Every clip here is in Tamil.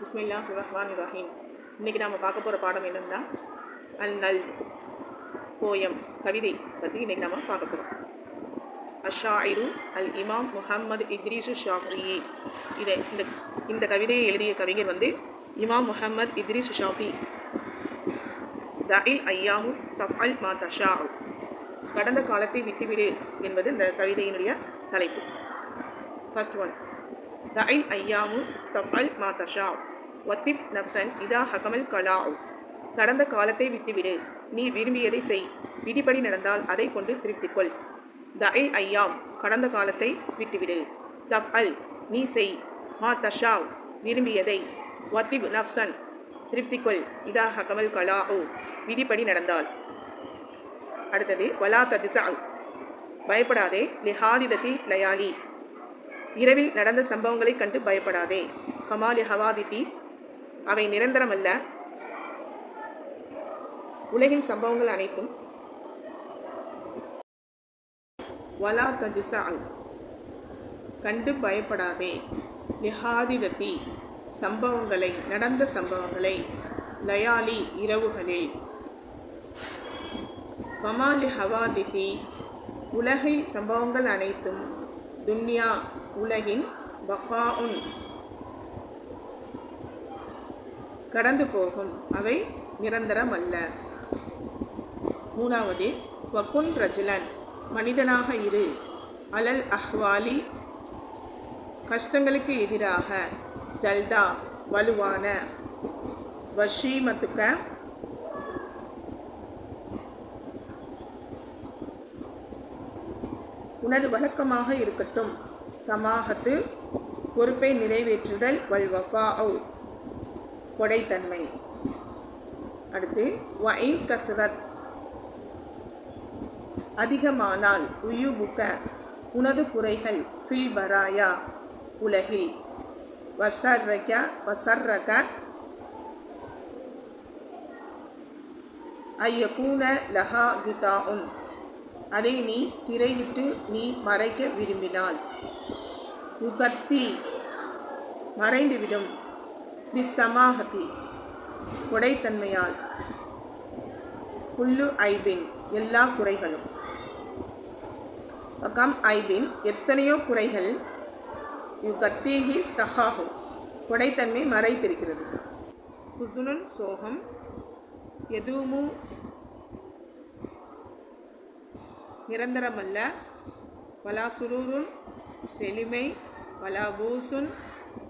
பிஸ்மில்லாஹிர் ரஹ்மானிர் ரஹீம். இன்றைக்கி நாம் பார்க்க போகிற பாடம் என்னென்னா அல் போயம், கவிதை பற்றி இன்றைக்கி நாம் பார்க்க போகிறோம். அஷாயிரு அல் இமாம் முஹம்மது இத்ரீசு ஷாஃபி. இந்த கவிதையை எழுதிய கவிஞர் இமாம் முஹம்மது இத்ரீசு ஷாஃபி. தஇல் ஐயாமு தஃஅல் மா தஷாஉ. கடந்த காலத்தை விட்டுவிடு என்பது இந்த கவிதையினுடைய தலைப்பு. ஃபர்ஸ்ட் ஒன், தஇல் ஐயாமு தஃஅல் மா தஷாஉ வத்திப் நஃப்சன் இதா ஹகமல் கலாஉ. கடந்த காலத்தை விட்டுவிடு, நீ விரும்பியதை செய், விதிப்படி நடந்தால் அதை கொண்டு திருப்திக்கொள். தஇல் ஐயாம், கடந்த காலத்தை விட்டுவிடு. தஃஅல், நீ செய். மா தஷாஉ, விரும்பியதை. வத்திப் நஃப்சன், திருப்திக்கொள். இதா ஹகமல் கலாஉ, விதிப்படி நடந்தால். அடுத்தது, வலா தஜ்ஸஅ, பயப்படாதே. லிஹாதிததி லயாலி, இரவில் நடந்த சம்பவங்களை கண்டு பயப்படாதே. ஃபமாலி ஹவாதிதி, அவை நிரந்தரமல்ல. உலகின் சம்பவங்கள் அனைத்தும். வலா தஜ்ஸஅ, கண்டு பயப்படாதே. லிஹாதிததி, சம்பவங்களை, நடந்த சம்பவங்களை. லயாலி, இரவுகளில். ஃபமாலி ஹவாதிதி, உலகின் சம்பவங்கள் அனைத்தும். துன்யா, உலகின். பகாஉன், கடந்து போகும், அவை நிரந்தரமல்ல. மூணாவது, வகுன் ரஜுலன், மனிதனாக இரு. அலல் அஹ்வாலி, கஷ்டங்களுக்கு எதிராக. ஜல்தா, வலுவான. வஷீமத்துக்க, உனது வழக்கமாக இருக்கட்டும். சமாஹத்து, பொறுப்பை நிறைவேற்றுதல். வல்வஃபாஉ, கொடைத்தன்மை. அடுத்து, வஇன் கஸ்ரத், அதிகமானால். உயுபுக்க, உனது குறைகள். ஃபில் பராயா, உலகில். வசர்ரக ஐயகூன லஹா கிதாஉன், அதை நீ திரையிட்டு நீ மறைக்க விரும்பினால். யுகத்தி, மறைந்துவிடும். பிஸ்ஸமாஹதி, கொடைத்தன்மையால். குல்லு ஐபின், எல்லா குறைகளும். கம் ஐபின், எத்தனையோ குறைகள். யுகத்திஹி சஹாஹு, கொடைத்தன்மை மறைத்திருக்கிறது. ஹுசுனுன், சோகம். எதுவும் நிரந்தரமல்ல. வலா சுரூருன், செழுமை. வலா பூசுன்,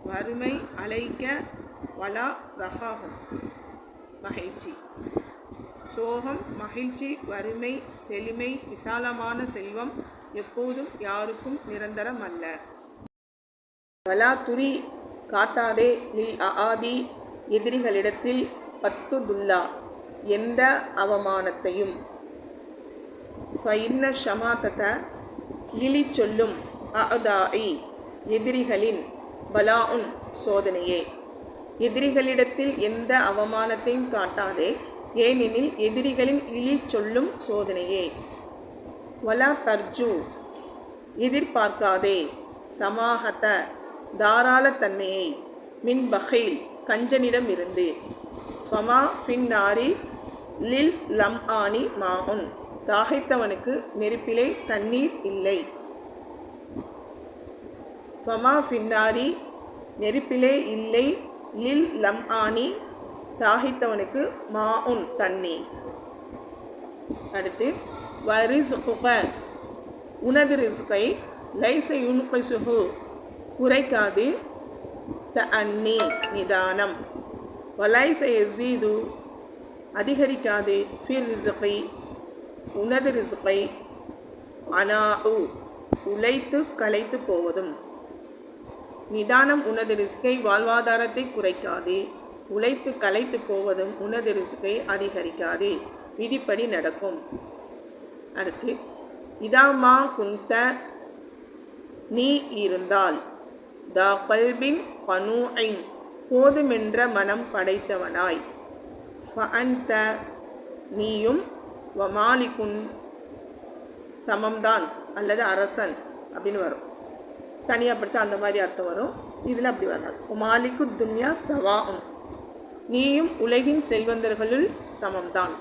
வறுமை. அலைக்க, வலா ரஹாஹும், மகிழ்ச்சி. சோகம், மகிழ்ச்சி, வறுமை, செழுமை, விசாலமான செல்வம் எப்போதும் யாருக்கும் நிரந்தரமல்ல. வலா துரி, காட்டாதே. லில் ஆதி, எதிரிகளிடத்தில். பத்துதுல்லா, எந்த அவமானத்தையும். ஃபஇன்ன ஷமாதத, இழி சொல்லும். அஅதாஇ, எதிரிகளின். பலாஉன், சோதனையே. எதிரிகளிடத்தில் எந்த அவமானத்தையும் காட்டாதே, ஏனெனில் எதிரிகளின் இழி சொல்லும் சோதனையே. வலா தர்ஜு, எதிர்பார்க்காதே. சமாஹத, தாராளத்தன்மையை. மின் பஹீல், கஞ்சனிடம் இருந்து. ஃபமா ஃபின்னாரி லில் லம்ஆனி மாஉன், தாகைத்தவனுக்கு நெருப்பிலே தண்ணீர் இல்லை. ஃபமா ஃபின்னாரி, நெருப்பிலே இல்லை. லில் லம்ஆனி, தாகைத்தவனுக்கு. மாஉன், தண்ணீர். அடுத்து, வரிஸ்குக, உனது ரிஸ்கை. லைஸ யுன்கிசுஹு, குறைக்காது. தஅன்னி, நிதானம். வலைஸ யஸீது, அதிகரிக்காது. ஃபிர் ரிஸ்கி, உனது ரிஸ்கை. அனாஉ, உழைத்து களைத்து போவதும். நிதானம் உனது ரிஸ்கை, வாழ்வாதாரத்தை குறைக்காது. உழைத்து களைத்து போவதும் உனது ரிஸ்கை அதிகரிக்காது. விதிப்படி நடக்கும். அடுத்து, இதாமா குந்த, நீ இருந்தால். தா கல்பின் பனூஇன், போதுமென்ற மனம் படைத்தவனாய். ஃபஅன்த, நீயும். வமாலிகுன், சமம்தான் அல்லது அரசன் அப்படின்னு வரும். தனியாக படித்தா அந்த மாதிரி அர்த்தம் வரும். இதில் அப்படி வராது. மாலிக்கு துன்யா சவாஉன், நீயும் உலகின் செல்வந்தர்களுள் சமம்தான்.